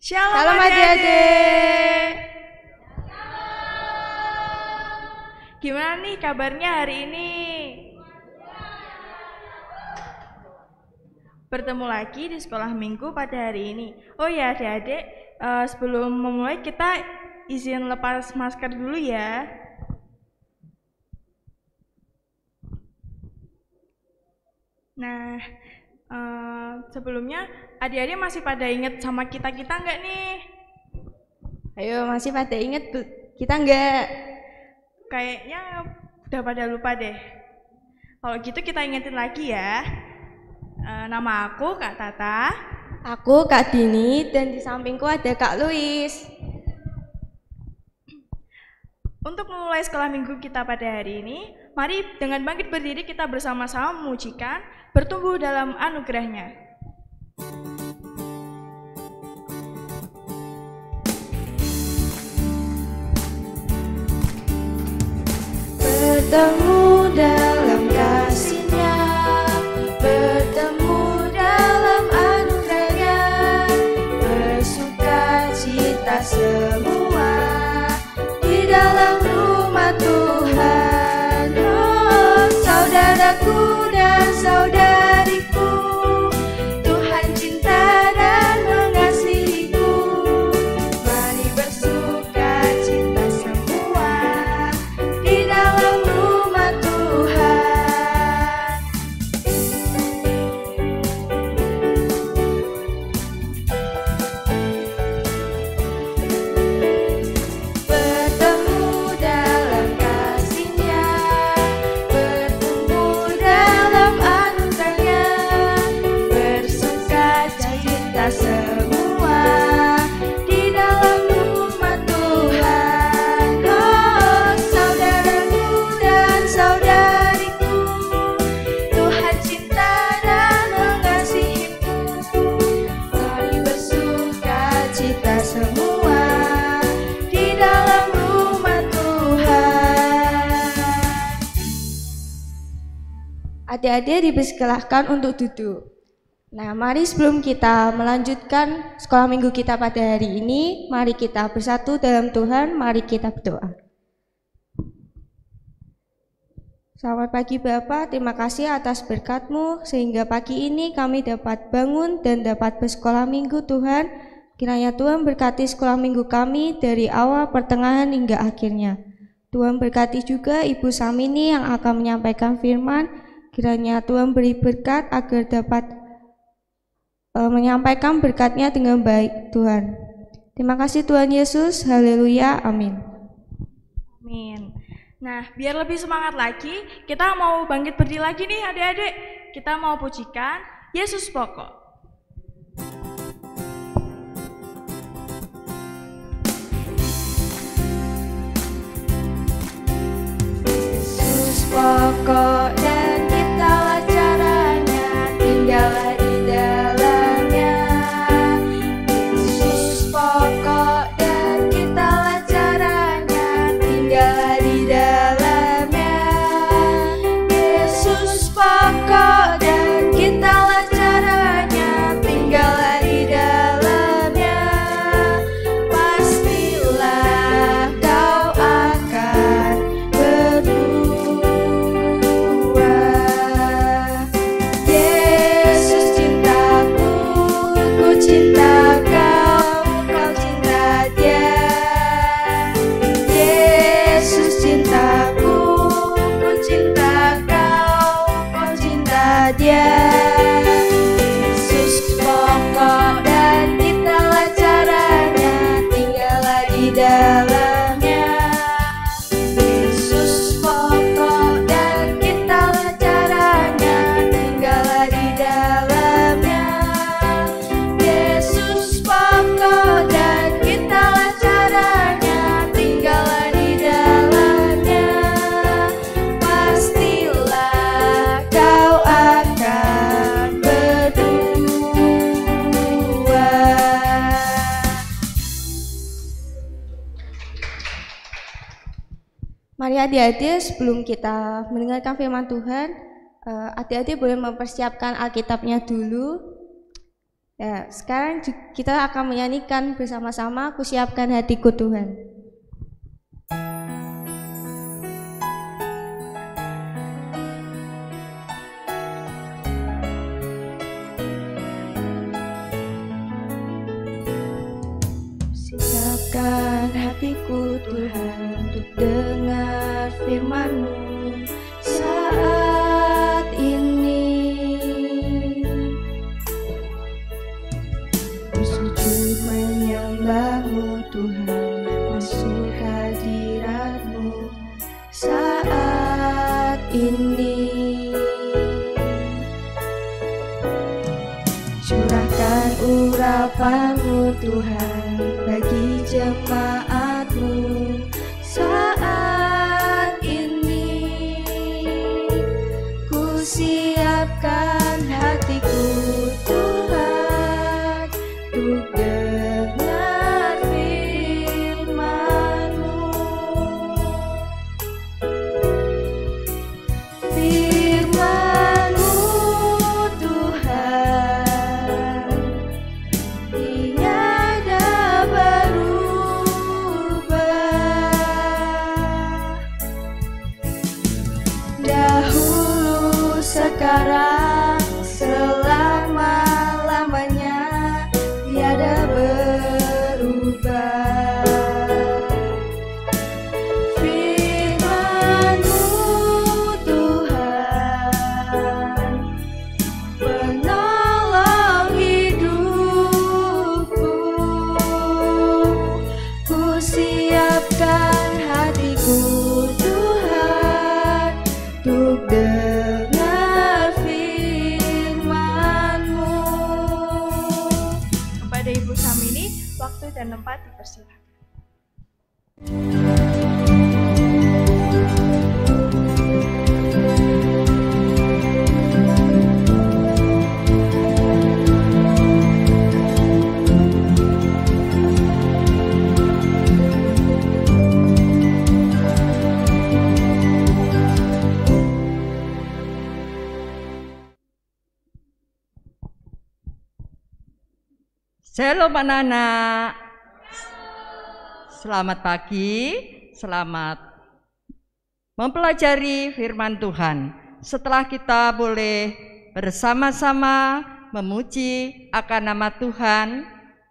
Shalom adik-adik. Gimana nih kabarnya hari ini? Bertemu lagi di sekolah minggu pada hari ini. Oh ya adik-adik, sebelum memulai kita izin lepas masker dulu ya. Nah, sebelumnya adik-adik masih pada inget sama kita-kita nggak nih? Ayo, masih pada inget kita nggak? Kayaknya udah pada lupa deh. Kalau gitu kita ingetin lagi ya. Nama aku Kak Tata. Aku Kak Dini dan di sampingku ada Kak Luis. Untuk memulai sekolah minggu kita pada hari ini, mari dengan bangkit berdiri kita bersama-sama memujikan, bertumbuh dalam anugerahnya. Bertemu dalam kasih-Nya, bertemu dalam anugerahnya, bersuka cita semua di dalam rumah Tuhan. Oh, saudaraku dan saudariku, Tuhan cinta dan mengasihiku. Mari bersuka cita semua di dalam rumah Tuhan. Bertemu dalam kasih-Nya, bertumbuh dalam anugerahnya, bersuka cita semua di dalam rumah Tuhan. Oh, saudaraku dan saudariku, Tuhan cinta dan mengasihiku. Mari bersuka cita semua di dalam rumah Tuhan. Adik-adik dipersilahkan untuk duduk. Nah, mari sebelum kita melanjutkan sekolah minggu kita pada hari ini, mari kita bersatu dalam Tuhan, mari kita berdoa. Selamat pagi Bapak, terima kasih atas berkat-Mu, sehingga pagi ini kami dapat bangun dan dapat bersekolah minggu Tuhan. Kiranya Tuhan berkati sekolah minggu kami dari awal, pertengahan, hingga akhirnya. Tuhan berkati juga Ibu Samini yang akan menyampaikan firman. Kiranya Tuhan beri berkat agar dapat menyampaikan berkat-Nya dengan baik Tuhan. Terima kasih Tuhan Yesus, haleluya, amin. Amin. Nah, biar lebih semangat lagi, kita mau bangkit berdiri lagi nih adik-adik. Kita mau pujikan Yesus Pokok. Yesus pokok dan kitalah caranya, tinggallah di dalamnya. Yesus pokok dan kitalah caranya, tinggallah di dalamnya. Yesus pokok dan kitalah caranya, tinggallah di dalamnya. Pastilah kau akan berbuah. Yesus cintaku, ku cinta kau, kau cinta Dia. Yesus cintaku, ku cinta kau, kau cinta Dia. Yesus pokok dan kitalah caranya, tinggallah di dalamnya. Yesus pokok dan kitalah caranya, tinggallah di dalamnya. Yesus pokok dan kitalah caranya, tinggallah di dalamnya. Pastilah kau akan berbuah. Mari adik-adik, sebelum kita mendengarkan firman Tuhan, adik-adik boleh mempersiapkan Alkitabnya dulu. Ya, sekarang kita akan menyanyikan bersama-sama, Ku Siapkan Hatiku Tuhan. Siapkan hatiku Tuhan untuk dengar firman-Mu saat ini. Bersujud menyembah-Mu Tuhan, masuk hadirat-Mu saat ini. Curahkan urapan-Mu Tuhan bagi jemaat-Mu saat ini. Ku siapkan hatiku Tuhan untuk dengar firman-Mu. Firman-Mu Tuhan tiada berubah. Dahulu, sekarang, selama-lamanya tiada berubah. Firman-Mu Tuhan, penolong hidupku. Ku siapkan hatiku Tuhan untuk dengar firman-Mu. Kepada Ibu Samini, waktu dan tempat dipersilakan. Shalom anak-anak. Selamat pagi, selamat mempelajari firman Tuhan. Setelah kita boleh bersama-sama memuji akan nama Tuhan,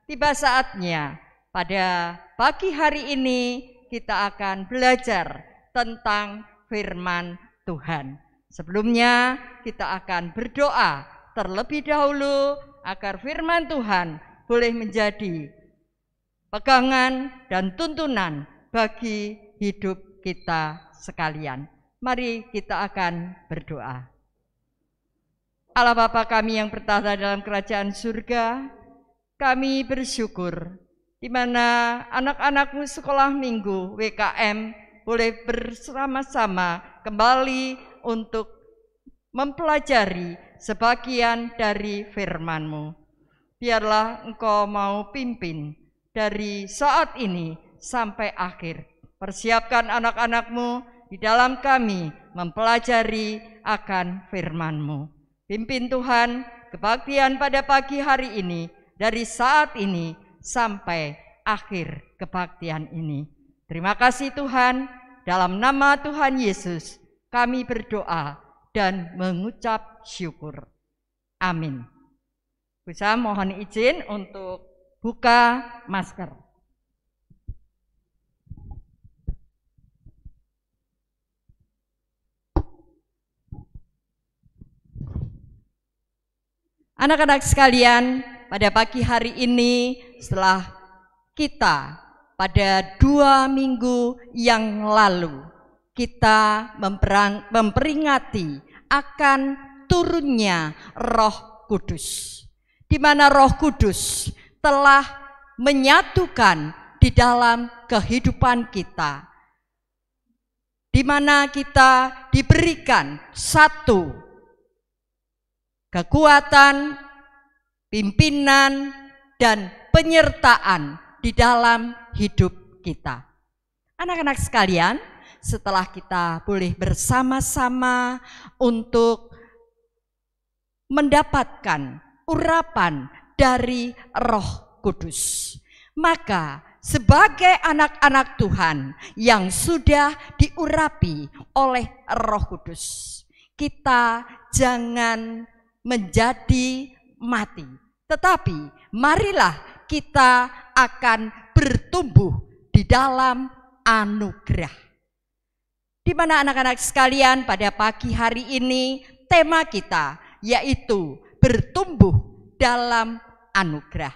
tiba saatnya pada pagi hari ini kita akan belajar tentang firman Tuhan. Sebelumnya kita akan berdoa terlebih dahulu agar firman Tuhan boleh menjadi pegangan dan tuntunan bagi hidup kita sekalian. Mari kita akan berdoa. Allah Bapa kami yang bertahta dalam kerajaan surga, kami bersyukur di mana anak-anak-Mu sekolah minggu WKM boleh bersama-sama kembali untuk mempelajari sebagian dari firman-Mu. Biarlah Engkau mau pimpin dari saat ini sampai akhir. Persiapkan anak-anak-Mu di dalam kami mempelajari akan firman-Mu. Pimpin Tuhan kebaktian pada pagi hari ini, dari saat ini sampai akhir kebaktian ini. Terima kasih Tuhan, dalam nama Tuhan Yesus kami berdoa dan mengucap syukur. Amin. Bisa mohon izin untuk buka masker. Anak-anak sekalian, pada pagi hari ini setelah kita pada 2 minggu yang lalu kita memperingati akan turunnya Roh Kudus, di mana Roh Kudus telah menyatukan di dalam kehidupan kita, di mana kita diberikan satu kekuatan, pimpinan, dan penyertaan di dalam hidup kita. Anak-anak sekalian, setelah kita boleh bersama-sama untuk mendapatkan urapan dari Roh Kudus. Maka sebagai anak-anak Tuhan yang sudah diurapi oleh Roh Kudus, kita jangan menjadi mati, tetapi marilah kita akan bertumbuh di dalam anugerah. Di mana anak-anak sekalian, pada pagi hari ini tema kita yaitu bertumbuh dalam anugerah.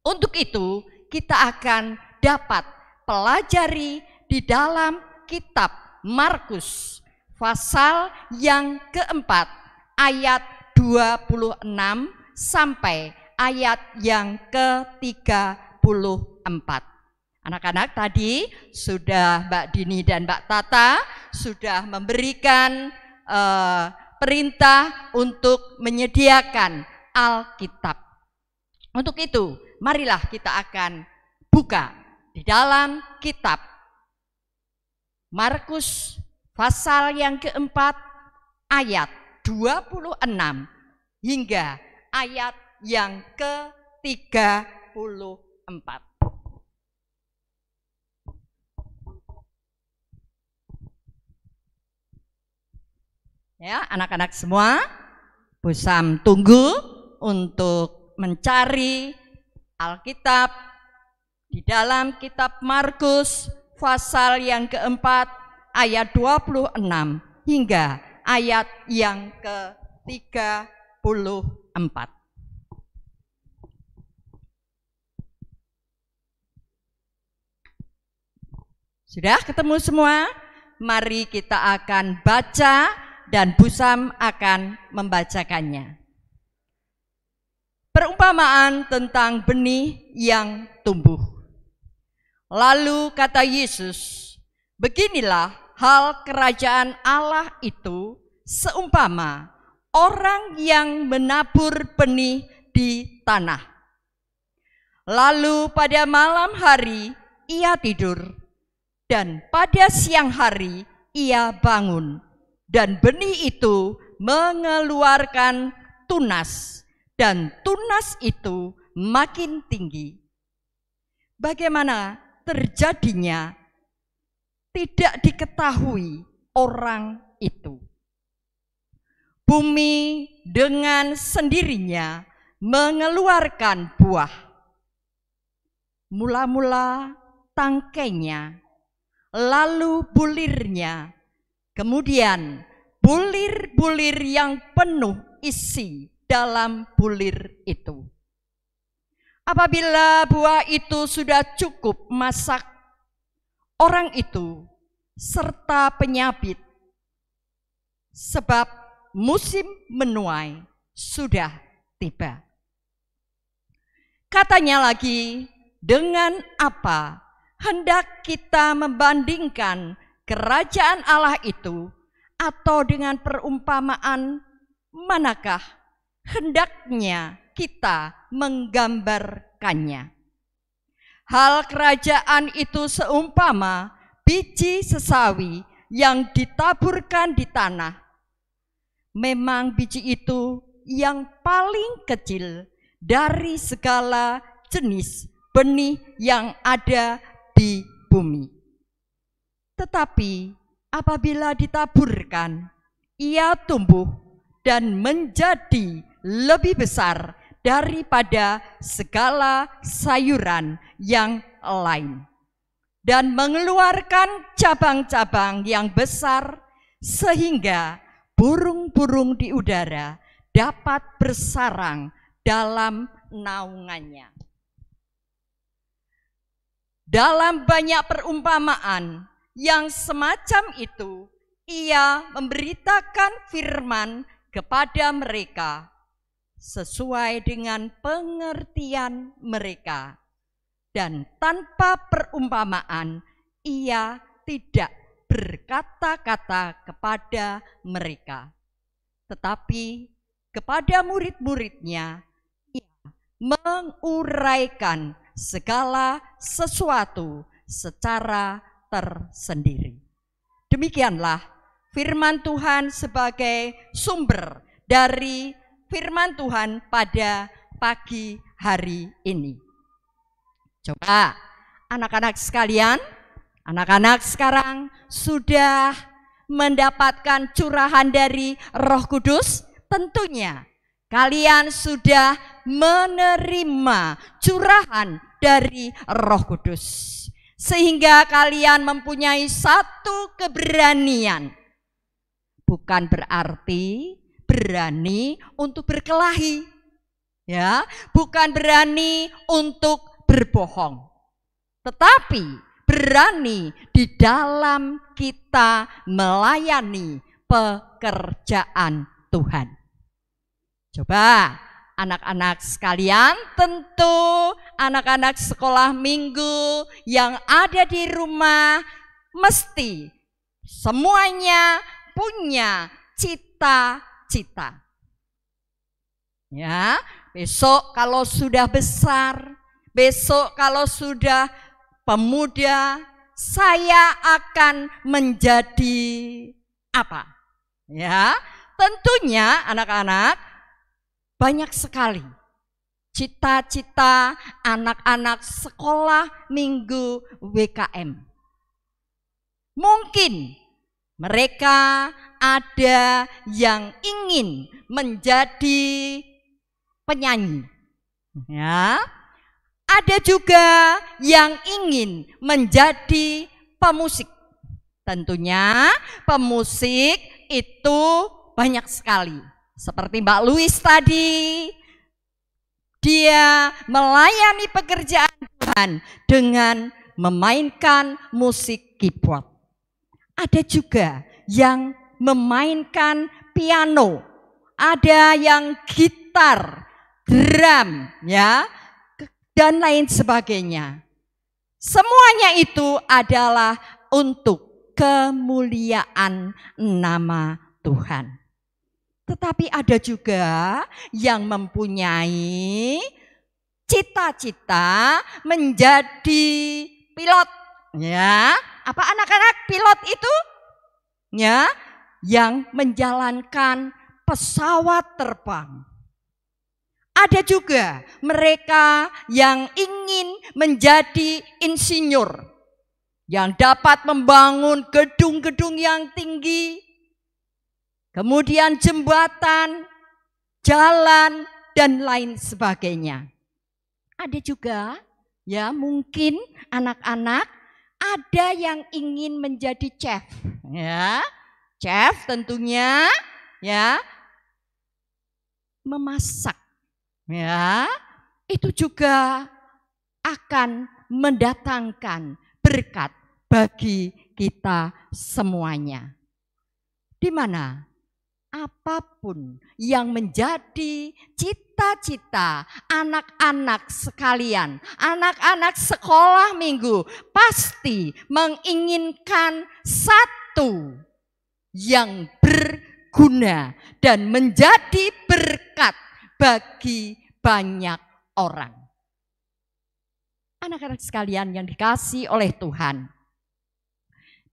Untuk itu kita akan dapat pelajari di dalam kitab Markus pasal yang keempat ayat 26 sampai ayat yang ke-34. Anak-anak tadi sudah Mbak Dini dan Mbak Tata sudah memberikan perintah untuk menyediakan Alkitab. Untuk itu, marilah kita akan buka di dalam kitab Markus pasal yang keempat ayat 26 hingga ayat yang ke-34. Ya, anak-anak semua, Busam tunggu untuk mencari Alkitab di dalam kitab Markus pasal yang keempat ayat 26 hingga ayat yang ke-34. Sudah ketemu semua? Mari kita akan baca dan Busam akan membacakannya. Perumpamaan tentang benih yang tumbuh. Lalu kata Yesus, beginilah hal kerajaan Allah itu seumpama orang yang menabur benih di tanah. Lalu pada malam hari ia tidur, dan pada siang hari ia bangun. Dan benih itu mengeluarkan tunas, dan tunas itu makin tinggi. Bagaimana terjadinya tidak diketahui orang itu. Bumi dengan sendirinya mengeluarkan buah. Mula-mula tangkainya, lalu bulirnya, kemudian bulir-bulir yang penuh isi dalam bulir itu. Apabila buah itu sudah cukup masak, orang itu serta penyabit, sebab musim menuai sudah tiba. Katanya lagi, dengan apa hendak kita membandingkan kerajaan Allah itu, atau dengan perumpamaan manakah hendaknya kita menggambarkannya? Hal kerajaan itu seumpama biji sesawi yang ditaburkan di tanah. Memang biji itu yang paling kecil dari segala jenis benih yang ada di bumi. Tetapi apabila ditaburkan, ia tumbuh dan menjadi lebih besar daripada segala sayuran yang lain, dan mengeluarkan cabang-cabang yang besar, sehingga burung-burung di udara dapat bersarang dalam naungannya. Dalam banyak perumpamaan yang semacam itu, ia memberitakan firman kepada mereka sesuai dengan pengertian mereka, dan tanpa perumpamaan ia tidak berkata-kata kepada mereka, tetapi kepada murid-muridnya ia menguraikan segala sesuatu secara tersendiri. Demikianlah firman Tuhan sebagai sumber dari firman Tuhan pada pagi hari ini. Coba anak-anak sekalian, anak-anak sekarang sudah mendapatkan curahan dari Roh Kudus? Tentunya kalian sudah menerima curahan dari Roh Kudus. Sehingga kalian mempunyai satu keberanian. Bukan berarti berani untuk berkelahi. Ya, bukan berani untuk berbohong. Tetapi berani di dalam kita melayani pekerjaan Tuhan. Coba anak-anak sekalian, tentu anak-anak sekolah minggu yang ada di rumah mesti semuanya punya cita-cita. Ya, besok kalau sudah besar, besok kalau sudah pemuda, saya akan menjadi apa? Ya, tentunya anak-anak banyak sekali cita-cita anak-anak sekolah minggu WKM. Mungkin mereka ada yang ingin menjadi penyanyi. Ya. Ada juga yang ingin menjadi pemusik. Tentunya pemusik itu banyak sekali. Seperti Mbak Louis tadi, dia melayani pekerjaan Tuhan dengan memainkan musik keyboard. Ada juga yang memainkan piano, ada yang gitar, drum, ya, dan lain sebagainya. Semuanya itu adalah untuk kemuliaan nama Tuhan. Tetapi ada juga yang mempunyai cita-cita menjadi pilot. Ya, apa anak-anak pilot itu? Ya, yang menjalankan pesawat terbang. Ada juga mereka yang ingin menjadi insinyur, yang dapat membangun gedung-gedung yang tinggi, kemudian jembatan, jalan, dan lain sebagainya. Ada juga, ya mungkin anak-anak ada yang ingin menjadi chef, ya, chef tentunya, ya, memasak. Ya, itu juga akan mendatangkan berkat bagi kita semuanya. Di mana apapun yang menjadi cita-cita anak-anak sekalian, anak-anak sekolah minggu pasti menginginkan satu yang berguna dan menjadi berkat bagi banyak orang. Anak-anak sekalian yang dikasihi oleh Tuhan,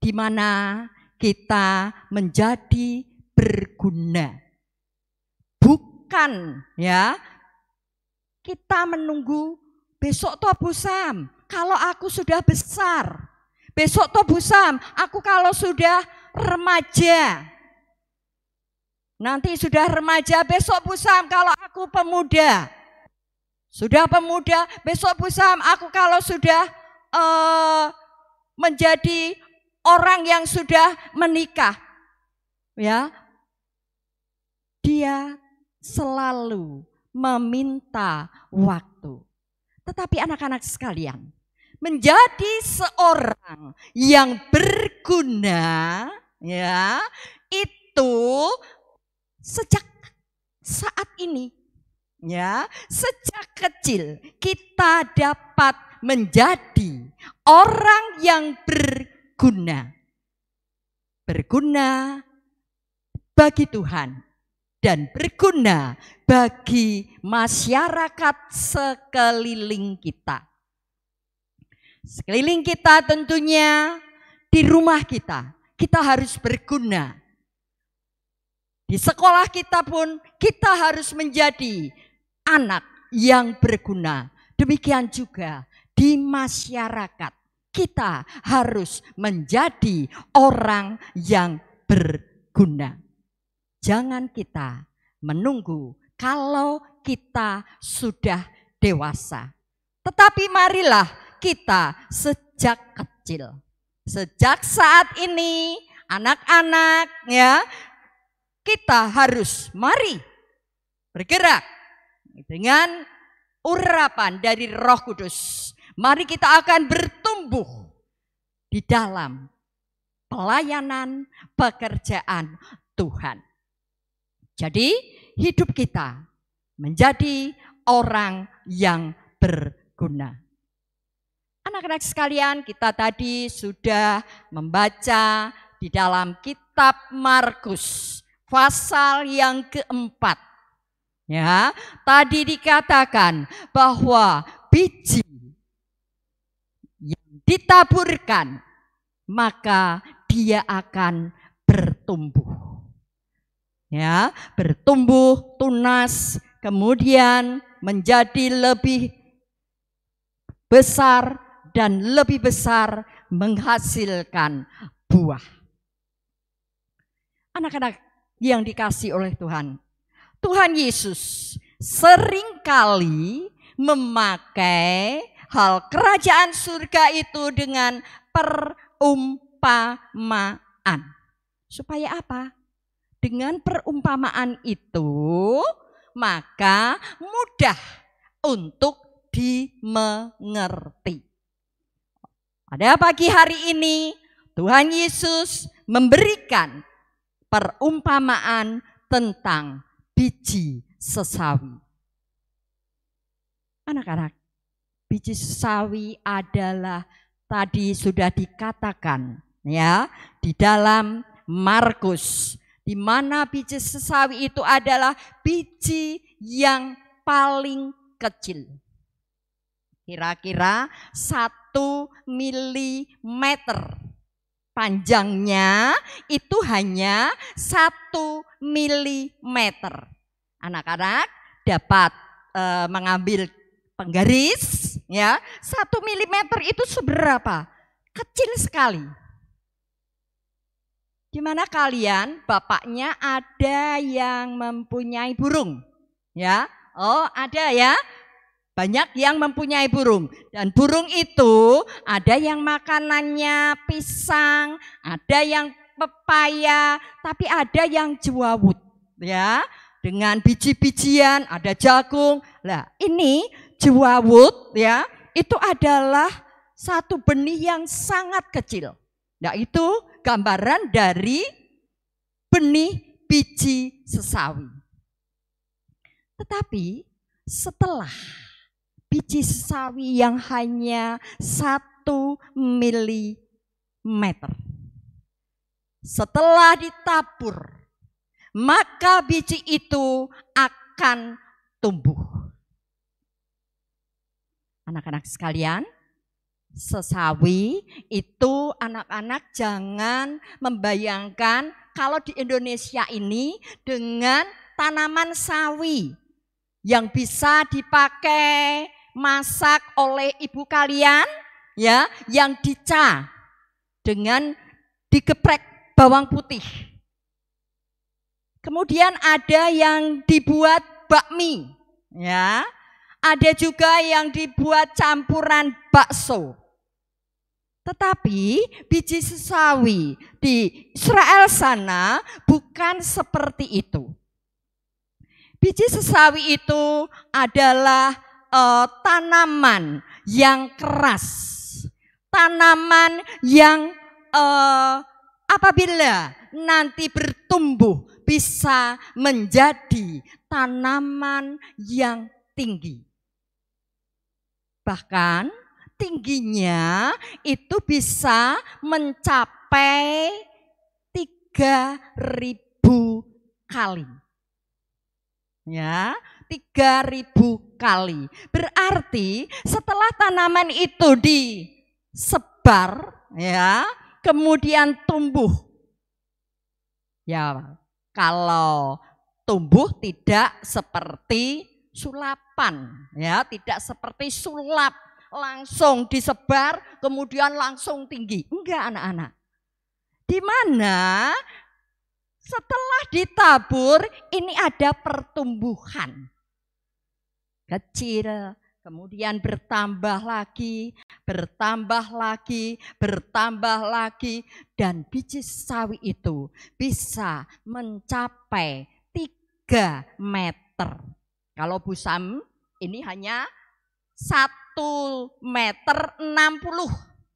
di mana kita menjadi berguna. Bukan ya kita menunggu besok toh busam, kalau aku sudah besar. Besok toh busam, aku kalau sudah remaja. Nanti sudah remaja, besok busam kalau aku pemuda. Sudah pemuda, besok busam aku kalau sudah menjadi orang yang sudah menikah. Ya, dia selalu meminta waktu. Tetapi anak-anak sekalian, menjadi seorang yang berguna, ya, itu sejak saat ini, ya, sejak kecil kita dapat menjadi orang yang berguna. Berguna bagi Tuhan dan berguna bagi masyarakat sekeliling kita. Sekeliling kita tentunya di rumah kita harus berguna. Di sekolah kita pun kita harus menjadi anak yang berguna. Demikian juga di masyarakat kita harus menjadi orang yang berguna. Jangan kita menunggu kalau kita sudah dewasa. Tetapi marilah kita sejak kecil. Sejak saat ini anak-anak ya, kita harus mari bergerak dengan urapan dari Roh Kudus. Mari kita akan bertumbuh di dalam pelayanan pekerjaan Tuhan. Jadi hidup kita menjadi orang yang berguna. Anak-anak sekalian, kita tadi sudah membaca di dalam kitab Markus pasal yang keempat. Ya, tadi dikatakan bahwa biji yang ditaburkan maka dia akan bertumbuh. Ya, bertumbuh tunas, kemudian menjadi lebih besar dan lebih besar menghasilkan buah. Anak-anak yang dikasihi oleh Tuhan, Tuhan Yesus seringkali memakai hal kerajaan surga itu dengan perumpamaan. Supaya apa? Dengan perumpamaan itu maka mudah untuk dimengerti. Pada pagi hari ini Tuhan Yesus memberikan perumpamaan tentang biji sesawi. Anak-anak, biji sesawi adalah tadi sudah dikatakan ya di dalam Markus, di mana biji sesawi itu adalah biji yang paling kecil. Kira-kira 1 milimeter. Panjangnya itu hanya 1 milimeter. Anak-anak dapat mengambil penggaris ya. 1 milimeter itu seberapa? Kecil sekali. Di mana kalian bapaknya ada yang mempunyai burung? Ya. Oh, ada ya. Banyak yang mempunyai burung. Dan burung itu ada yang makanannya pisang, ada yang pepaya, tapi ada yang jewawut. Ya, dengan biji-bijian, ada jagung. Lah, ini jewawut ya, itu adalah satu benih yang sangat kecil. Nah, itu gambaran dari benih biji sesawi. Tetapi setelah biji sesawi yang hanya 1 milimeter, setelah ditabur, maka biji itu akan tumbuh. Anak-anak sekalian, sesawi itu anak-anak jangan membayangkan kalau di Indonesia ini dengan tanaman sawi yang bisa dipakai masak oleh ibu kalian ya, yang dicah dengan digeprek bawang putih. Kemudian ada yang dibuat bakmi ya. Ada juga yang dibuat campuran bakso. Tetapi biji sesawi di Israel sana bukan seperti itu. Biji sesawi itu adalah tanaman yang keras. Tanaman yang apabila nanti bertumbuh bisa menjadi tanaman yang tinggi. Bahkan tingginya itu bisa mencapai 3.000 kali. Ya, 3.000 kali. Berarti setelah tanaman itu disebar ya, kemudian tumbuh. Ya, kalau tumbuh tidak seperti sulapan, ya, tidak seperti sulap langsung disebar kemudian langsung tinggi. Enggak, anak-anak. Di mana setelah ditabur ini ada pertumbuhan. Kecil, kemudian bertambah lagi, bertambah lagi, bertambah lagi, dan biji sawi itu bisa mencapai 3 meter. Kalau busam ini hanya 1,60 meter,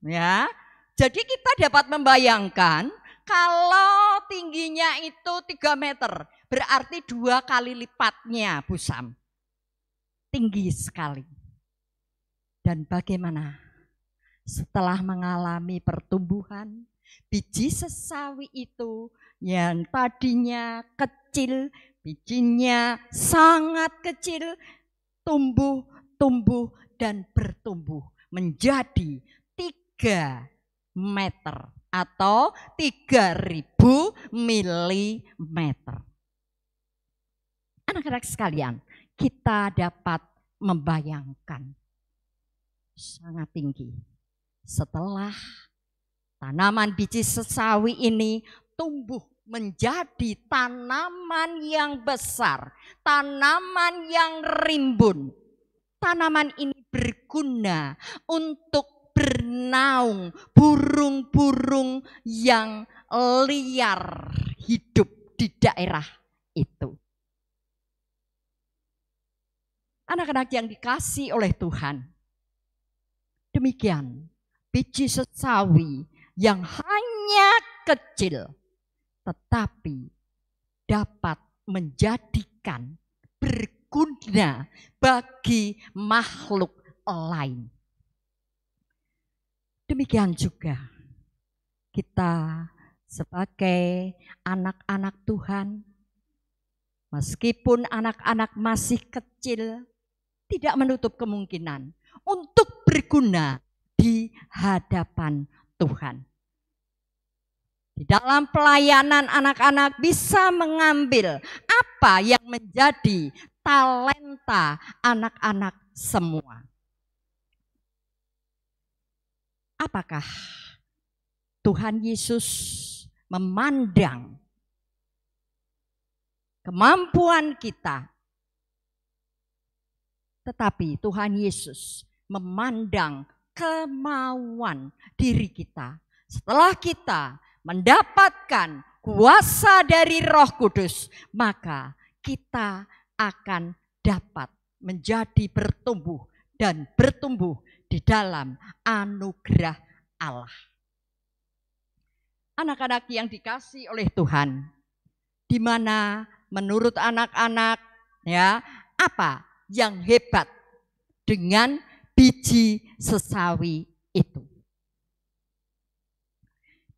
ya. Jadi kita dapat membayangkan kalau tingginya itu 3 meter, berarti 2 kali lipatnya busam. Tinggi sekali. Dan bagaimana setelah mengalami pertumbuhan, biji sesawi itu yang tadinya kecil, bijinya sangat kecil, tumbuh dan bertumbuh menjadi 3 meter atau 3.000 milimeter. Anak-anak sekalian, kita dapat membayangkan sangat tinggi. Setelah tanaman biji sesawi ini tumbuh menjadi tanaman yang besar, tanaman yang rimbun. Tanaman ini berguna untuk bernaung burung-burung yang liar hidup di daerah itu. Anak-anak yang dikasihi oleh Tuhan, demikian biji sesawi yang hanya kecil tetapi dapat menjadikan berguna bagi makhluk lain. Demikian juga kita sebagai anak-anak Tuhan, meskipun anak-anak masih kecil, tidak menutup kemungkinan untuk berguna di hadapan Tuhan. Di dalam pelayanan anak-anak bisa mengambil apa yang menjadi talenta anak-anak semua. Apakah Tuhan Yesus memandang kemampuan kita? Tetapi Tuhan Yesus memandang kemauan diri kita. Setelah kita mendapatkan kuasa dari Roh Kudus, maka kita akan dapat menjadi bertumbuh dan bertumbuh di dalam anugerah Allah. Anak-anak yang dikasihi oleh Tuhan, di mana menurut anak-anak, ya, apa yang hebat dengan biji sesawi itu?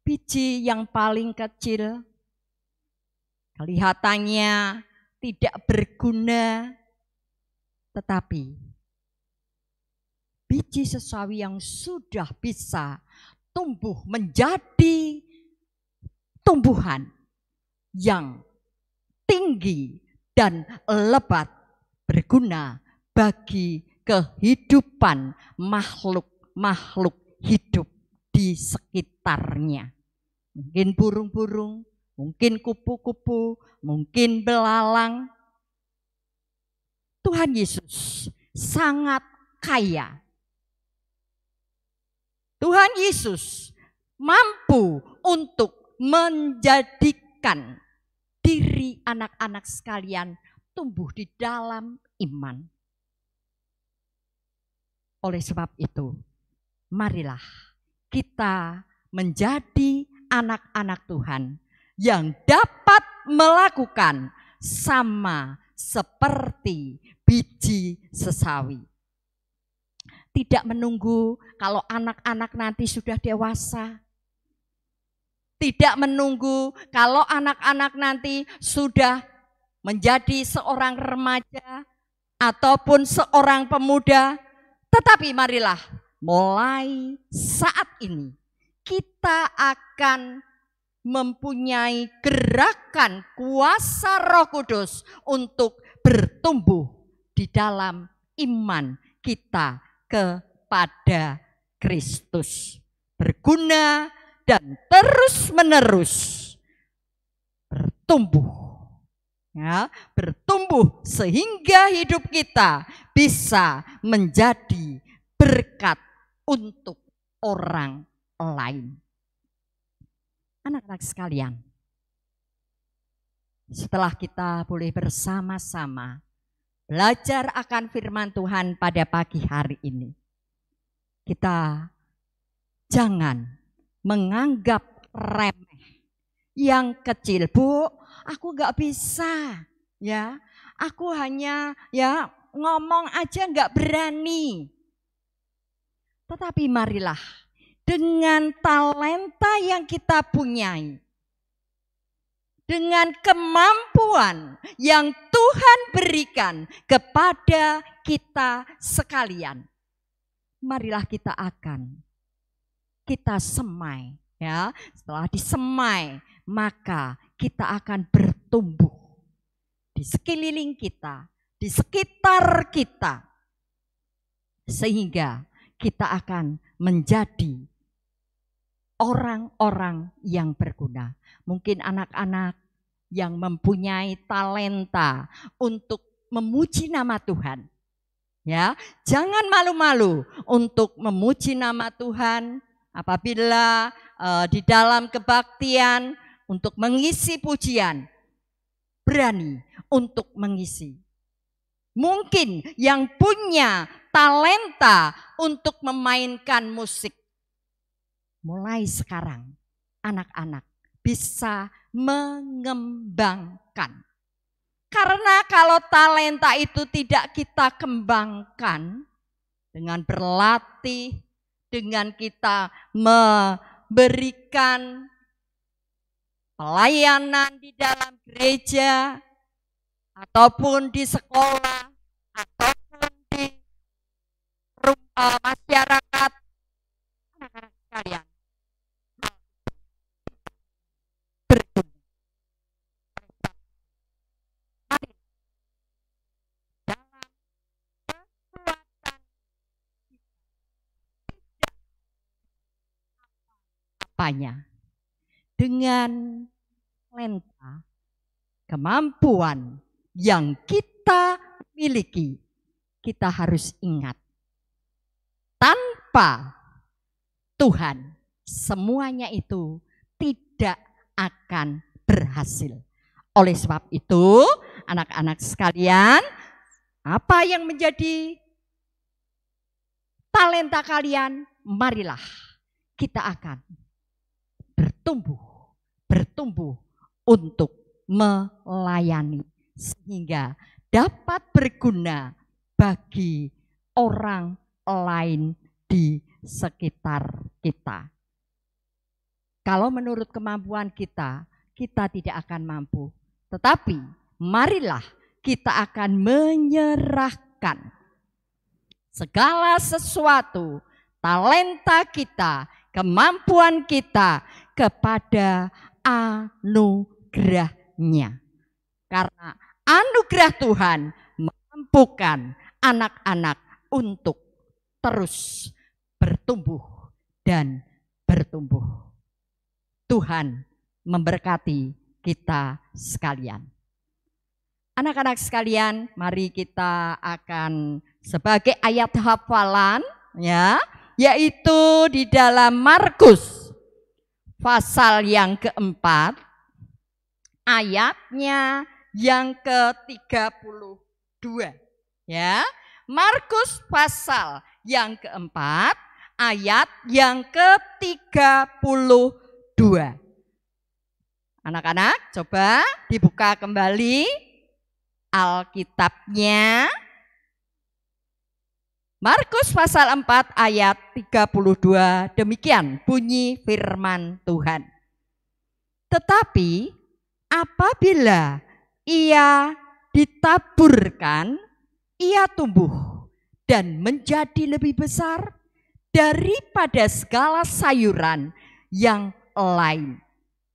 Biji yang paling kecil kelihatannya tidak berguna, tetapi biji sesawi yang sudah bisa tumbuh menjadi tumbuhan yang tinggi dan lebat, berguna bagi kehidupan makhluk-makhluk hidup di sekitarnya. Mungkin burung-burung, mungkin kupu-kupu, mungkin belalang. Tuhan Yesus sangat kaya. Tuhan Yesus mampu untuk menjadikan diri anak-anak sekalian tumbuh di dalam iman. Oleh sebab itu, marilah kita menjadi anak-anak Tuhan yang dapat melakukan sama seperti biji sesawi. Tidak menunggu kalau anak-anak nanti sudah dewasa. Tidak menunggu kalau anak-anak nanti sudah menjadi seorang remaja ataupun seorang pemuda. Tetapi marilah mulai saat ini kita akan mempunyai gerakan kuasa Roh Kudus untuk bertumbuh di dalam iman kita kepada Kristus. Berguna dan terus-menerus bertumbuh. Ya, bertumbuh sehingga hidup kita bisa menjadi berkat untuk orang lain. Anak-anak sekalian, setelah kita boleh bersama-sama belajar akan firman Tuhan pada pagi hari ini, kita jangan menganggap remeh yang kecil. Bu, aku nggak bisa, ya. Aku hanya ngomong aja nggak berani. Tetapi marilah dengan talenta yang kita punyai, dengan kemampuan yang Tuhan berikan kepada kita sekalian, marilah kita semai, ya. Setelah disemai, maka kita akan bertumbuh di sekeliling kita, di sekitar kita, sehingga kita akan menjadi orang-orang yang berguna. Mungkin anak-anak yang mempunyai talenta untuk memuji nama Tuhan, ya, jangan malu-malu untuk memuji nama Tuhan apabila di dalam kebaktian untuk mengisi pujian, berani untuk mengisi. Mungkin yang punya talenta untuk memainkan musik, mulai sekarang anak-anak bisa mengembangkan. Karena kalau talenta itu tidak kita kembangkan dengan berlatih, dengan kita memberikan pelayanan di dalam gereja, ataupun di sekolah, ataupun di masyarakat, anak-anak sekalian, dengan talenta, kemampuan yang kita miliki, kita harus ingat, tanpa Tuhan semuanya itu tidak akan berhasil. Oleh sebab itu, anak-anak sekalian, apa yang menjadi talenta kalian, marilah kita akan bertumbuh untuk melayani sehingga dapat berguna bagi orang lain di sekitar kita. Kalau menurut kemampuan kita, kita tidak akan mampu. Tetapi marilah kita akan menyerahkan segala sesuatu, talenta kita, kemampuan kita kepada anugerah-Nya. Karena anugerah Tuhan memampukan anak-anak untuk terus bertumbuh dan bertumbuh. Tuhan memberkati kita sekalian. Anak-anak sekalian, mari kita akan sebagai ayat hafalan, ya, yaitu di dalam Markus pasal yang keempat, ayatnya yang ke-32. Ya, Markus pasal yang keempat, ayat yang ke-32. Anak-anak, coba dibuka kembali Alkitabnya. Markus pasal 4 ayat 32, demikian bunyi firman Tuhan. Tetapi apabila ia ditaburkan, ia tumbuh dan menjadi lebih besar daripada segala sayuran yang lain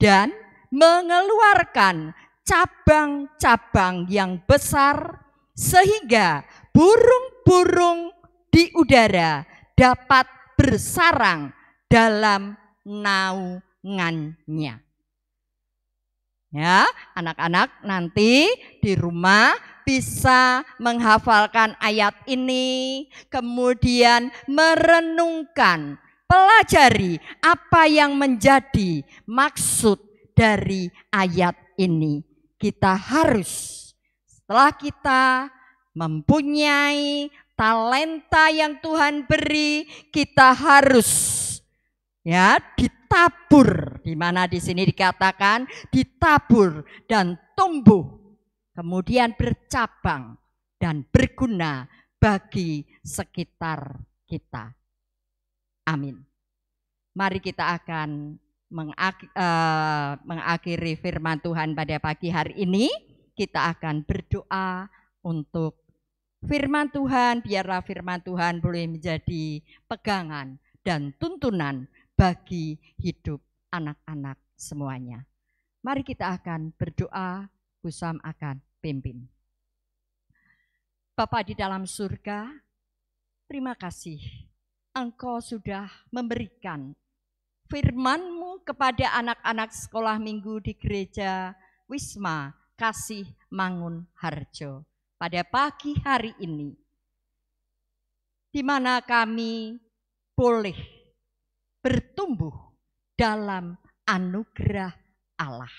dan mengeluarkan cabang-cabang yang besar sehingga burung-burung di udara dapat bersarang dalam naungannya. Ya, anak-anak nanti di rumah bisa menghafalkan ayat ini, kemudian merenungkan, pelajari apa yang menjadi maksud dari ayat ini. Kita harus, setelah kita mempunyai talenta yang Tuhan beri, kita harus ditabur, di mana di sini dikatakan ditabur dan tumbuh, kemudian bercabang dan berguna bagi sekitar kita. Amin. Mari kita akan mengakhiri firman Tuhan pada pagi hari ini. Kita akan berdoa untuk firman Tuhan, biarlah firman Tuhan boleh menjadi pegangan dan tuntunan bagi hidup anak-anak semuanya. Mari kita akan berdoa, Bu Sam akan pimpin. Bapa di dalam surga, terima kasih Engkau sudah memberikan firman-Mu kepada anak-anak sekolah minggu di gereja Wisma Kasih Mangun Harjo pada pagi hari ini, di mana kami boleh bertumbuh dalam anugerah Allah,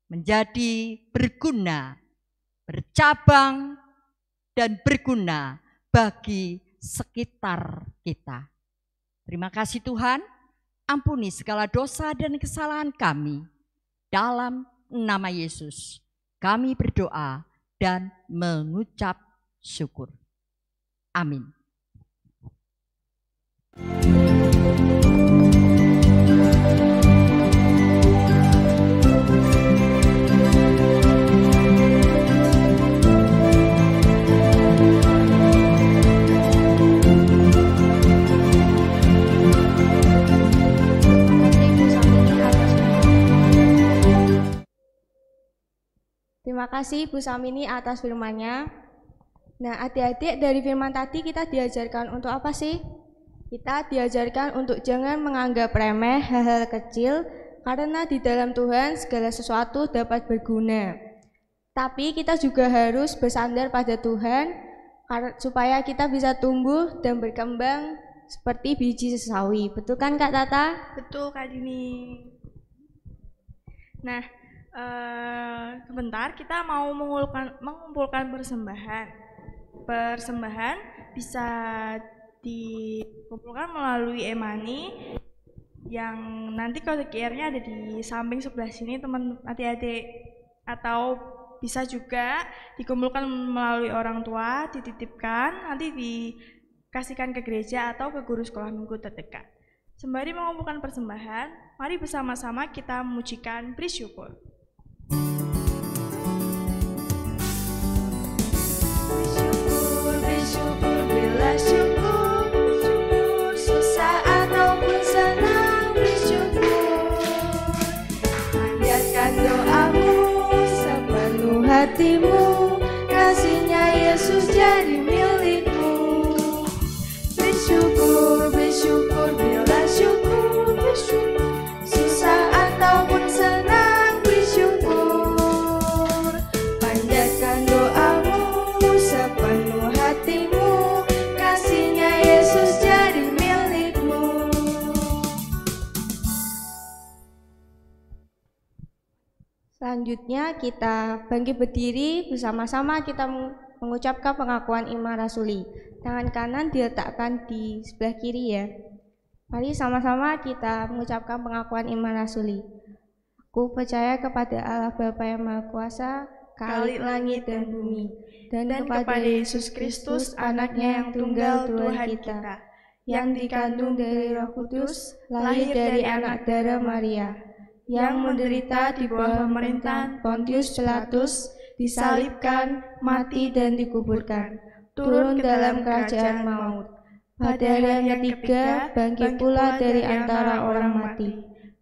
menjadi berguna, bercabang, dan berguna bagi sekitar kita. Terima kasih Tuhan, ampuni segala dosa dan kesalahan kami. Dalam nama Yesus kami berdoa dan mengucap syukur. Amin. Terima kasih Bu Samini atas firman-Nya. Nah, adik-adik, dari firman tadi kita diajarkan untuk apa sih? Kita diajarkan untuk jangan menganggap remeh hal-hal kecil, karena di dalam Tuhan segala sesuatu dapat berguna. Tapi kita juga harus bersandar pada Tuhan supaya kita bisa tumbuh dan berkembang seperti biji sesawi. Betul kan Kak Tata? Betul Kak Dini. Nah, sebentar kita mau mengumpulkan persembahan. Persembahan bisa dikumpulkan melalui e-money yang nanti kode QR-nya ada di samping sebelah sini teman adik-adik, atau bisa juga dikumpulkan melalui orang tua, dititipkan, nanti dikasihkan ke gereja atau ke guru sekolah minggu terdekat. Sembari mengumpulkan persembahan, mari bersama-sama kita memujikan bersyukur. Bersyukur, bila syukur, susah ataupun senang, bersyukur. Panjatkan doamu sepenuh hatimu, kasihnya Yesus jadi milikmu. Bersyukur, bersyukur, bila syukur, bersyukur, susah ataupun senang, bersyukur. Panjatkan doamu sepenuh hatimu, kasihnya Yesus jadi milikmu. Selanjutnya kita bangkit berdiri, bersama-sama kita mengucapkan pengakuan iman rasuli. Tangan kanan diletakkan di sebelah kiri ya. Mari sama-sama kita mengucapkan pengakuan iman rasuli. Aku percaya kepada Allah Bapa yang Maha Kuasa, Khalik langit dan bumi, dan kepada Yesus Kristus, anaknya yang tunggal Tuhan kita, yang dikandung dari Roh Kudus, lahir dari anak darah Maria, yang menderita di bawah pemerintahan Pontius Pilatus, disalibkan, mati dan dikuburkan, turun dalam kerajaan maut. Pada hari yang ketiga bangkit pula dari antara orang mati,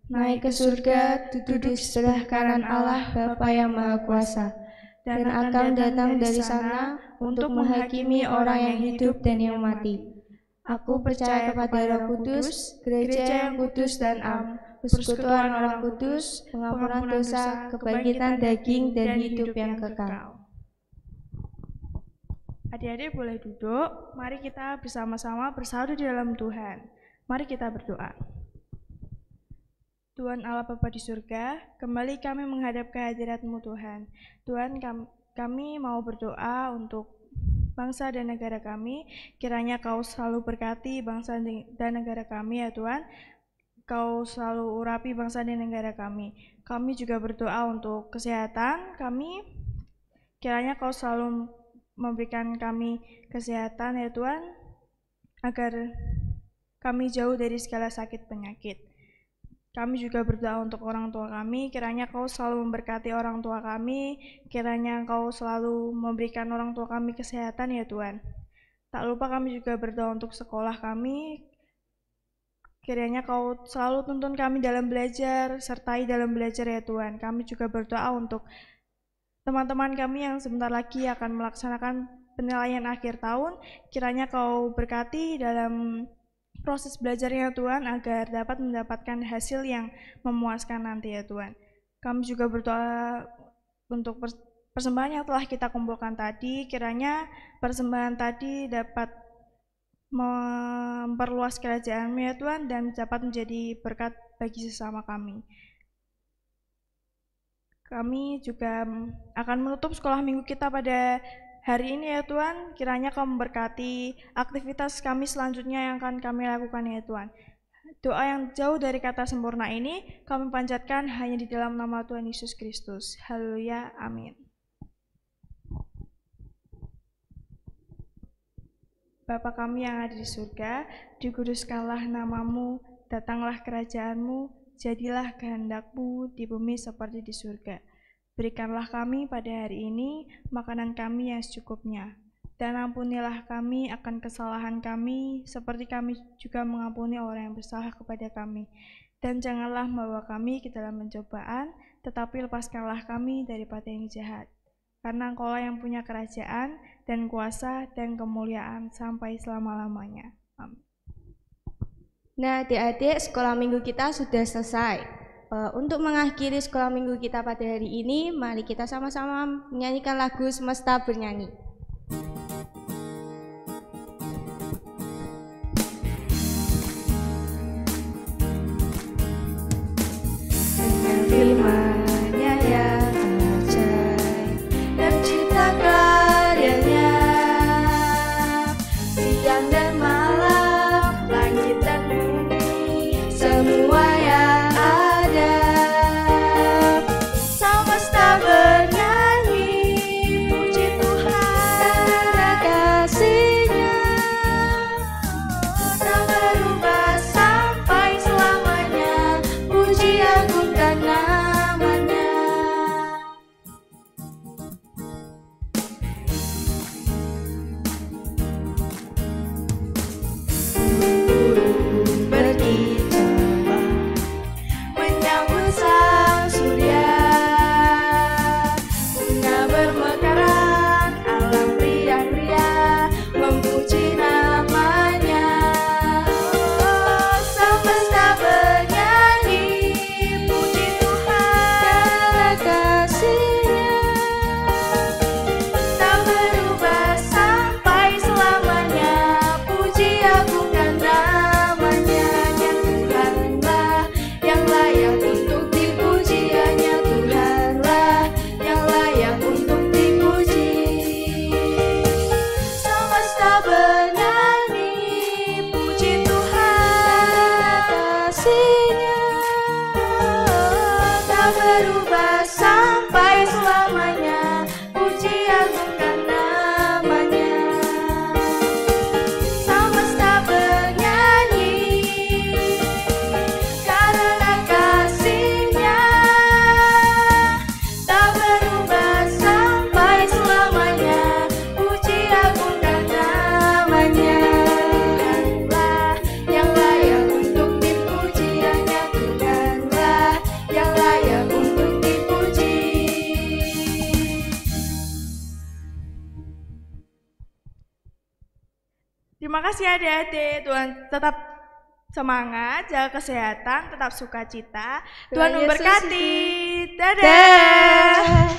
naik ke surga, duduk di sebelah kanan Allah Bapa yang Maha Kuasa. dan akan datang dari sana untuk menghakimi orang yang hidup dan yang mati. Aku percaya kepada Roh Kudus, gereja yang kudus dan am, persekutuan orang kudus, pengampunan dosa, kebangkitan daging, dan hidup yang kekal. Adik-adik boleh duduk, mari kita bersama-sama bersatu di dalam Tuhan. Mari kita berdoa. Tuhan Allah Bapa di surga, kembali kami menghadap kehadirat-Mu Tuhan. Tuhan, kami mau berdoa untuk bangsa dan negara kami. Kiranya Kau selalu berkati bangsa dan negara kami ya Tuhan. Kau selalu urapi bangsa dan negara kami. Kami juga berdoa untuk kesehatan kami. Kiranya Kau selalu memberikan kami kesehatan ya Tuhan, agar kami jauh dari segala sakit penyakit. Kami juga berdoa untuk orang tua kami, kiranya Kau selalu memberkati orang tua kami, kiranya Kau selalu memberikan orang tua kami kesehatan ya Tuhan. Tak lupa kami juga berdoa untuk sekolah kami, kiranya Kau selalu tuntun kami dalam belajar, sertai dalam belajar ya Tuhan. Kami juga berdoa untuk teman-teman kami yang sebentar lagi akan melaksanakan penilaian akhir tahun, kiranya Kau berkati dalam proses belajarnya Tuhan, agar dapat mendapatkan hasil yang memuaskan nanti ya Tuhan. Kami juga berdoa untuk persembahan yang telah kita kumpulkan tadi, kiranya persembahan tadi dapat memperluas kerajaan-Mu ya Tuhan, dan dapat menjadi berkat bagi sesama kami. Kami juga akan menutup sekolah minggu kita pada hari ini ya Tuhan, kiranya Kau memberkati aktivitas kami selanjutnya yang akan kami lakukan ya Tuhan. Doa yang jauh dari kata sempurna ini kami panjatkan hanya di dalam nama Tuhan Yesus Kristus. Haleluya, amin. Bapa kami yang ada di surga, dikuduskanlah nama-Mu, datanglah kerajaan-Mu, jadilah kehendak-Mu di bumi seperti di surga. Berikanlah kami pada hari ini makanan kami yang secukupnya, dan ampunilah kami akan kesalahan kami, seperti kami juga mengampuni orang yang bersalah kepada kami. Dan janganlah membawa kami ke dalam pencobaan, tetapi lepaskanlah kami daripada yang jahat. Karena Engkau-lah yang punya kerajaan, dan kuasa, dan kemuliaan sampai selama-lamanya. Amin. Nah, adik-adik, sekolah minggu kita sudah selesai. Untuk mengakhiri sekolah minggu kita pada hari ini, mari kita sama-sama menyanyikan lagu Semesta Bernyanyi. Dengan firman-Nya yang ajaib dan cipta karyanya, siang dan malam, langit dan bumi, semua yang semesta bernyanyi, puji Tuhan. Terima kasih adik-adik. Tuhan tetap semangat, jaga kesehatan, tetap sukacita. Tuhan memberkati. Dadah.